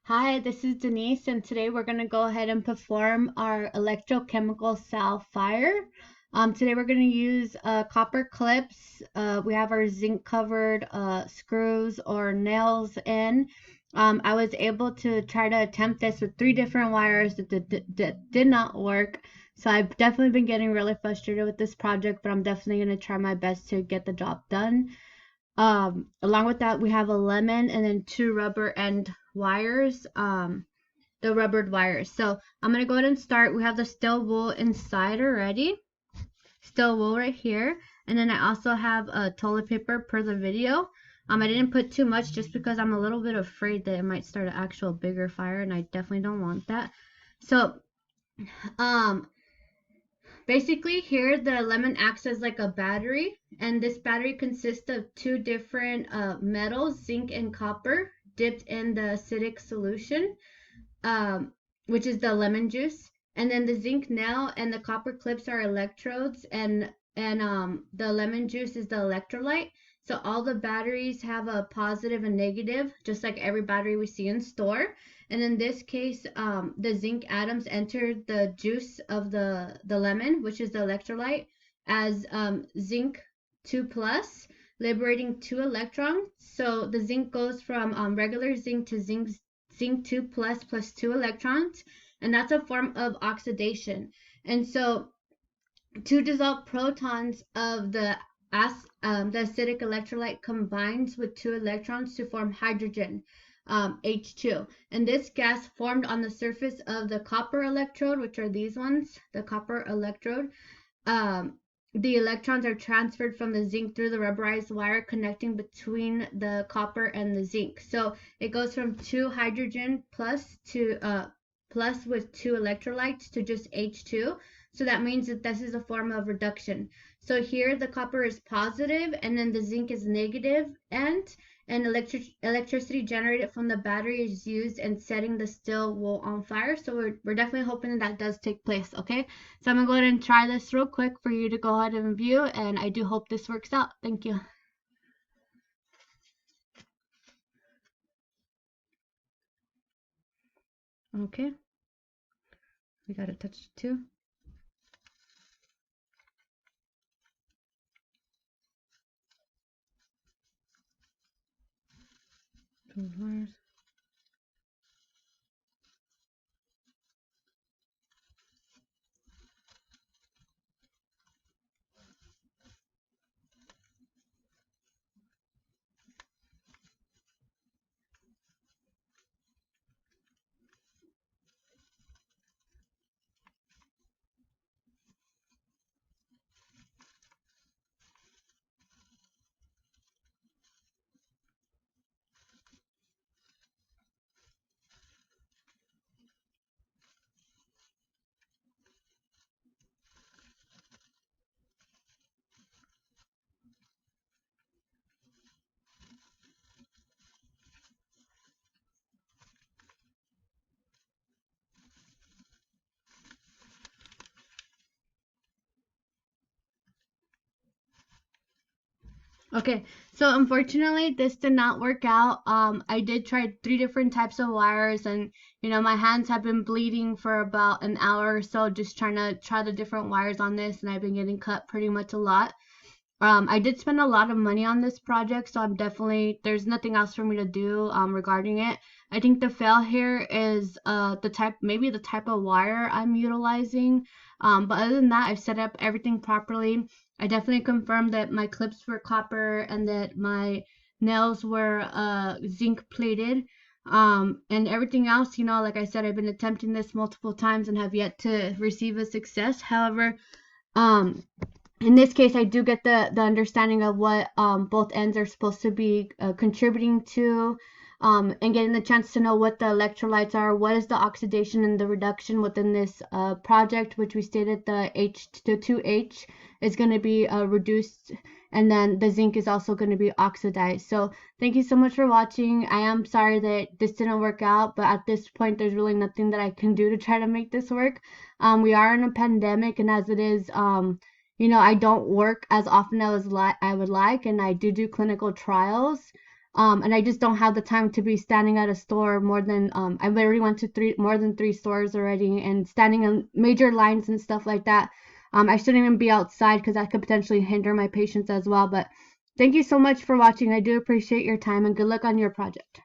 Hi, this is Denise, and today we're going to go ahead and perform our electrochemical cell fire. Today we're going to use copper clips. We have our zinc covered screws or nails in. I was able to try to attempt this with 3 different wires that did not work. So I've definitely been getting really frustrated with this project, but I'm definitely going to try my best to get the job done. Along with that, we have a lemon and then 2 rubber end wires, the rubbered wires. So I'm gonna go ahead and start. We have the steel wool inside already, steel wool right here, and then I also have a toilet paper per the video. I didn't put too much just because I'm a little bit afraid that it might start an actual bigger fire, and I definitely don't want that. So, um, basically, here the lemon acts as like a battery, and this battery consists of 2 different metals, zinc and copper, dipped in the acidic solution, um, which is the lemon juice. And then the zinc nail and the copper clips are electrodes, and the lemon juice is the electrolyte. So all the batteries have a positive and negative, just like every battery we see in store. And in this case, the zinc atoms enter the juice of the lemon, which is the electrolyte, as zinc 2 plus, liberating 2 electrons. So the zinc goes from regular zinc to zinc 2 plus 2 electrons, and that's a form of oxidation. And so 2 dissolved protons of the acidic electrolyte combines with 2 electrons to form hydrogen, H2. And this gas formed on the surface of the copper electrode, which are these ones, the copper electrode. The electrons are transferred from the zinc through the rubberized wire connecting between the copper and the zinc. So it goes from 2 hydrogen plus with 2 electrolytes to just H2. So that means that this is a form of reduction. So here the copper is positive and then the zinc is negative, and electricity generated from the battery is used in setting the steel wool on fire. So we're definitely hoping that does take place, okay? So I'm gonna go ahead and try this real quick for you to go ahead and view, and I do hope this works out. Thank you. Okay, we gotta touch 2. Wires. Okay, so unfortunately this did not work out. I did try 3 different types of wires, and my hands have been bleeding for about an hour or so just trying to try the different wires on this, and I've been getting cut pretty much a lot. I did spend a lot of money on this project, so there's nothing else for me to do regarding it. I think the fail here is maybe the type of wire I'm utilizing. But other than that, I've set up everything properly. I definitely confirmed that my clips were copper and that my nails were zinc plated. And everything else, like I said, I've been attempting this multiple times and have yet to receive a success. However, um, in this case, I do get the understanding of what both ends are supposed to be contributing to, and getting the chance to know what the electrolytes are, what is the oxidation and the reduction within this project, which we stated the 2H is going to be reduced, and then the zinc is also going to be oxidized. So thank you so much for watching. I am sorry that this didn't work out, but at this point, there's really nothing that I can do to try to make this work. We are in a pandemic, and as it is, I don't work as often as I would like, and I do clinical trials. And I just don't have the time to be standing at a store more than I've already went to more than three stores already, and standing in major lines and stuff like that. I shouldn't even be outside because that could potentially hinder my patients as well. But thank you so much for watching. I do appreciate your time, and good luck on your project.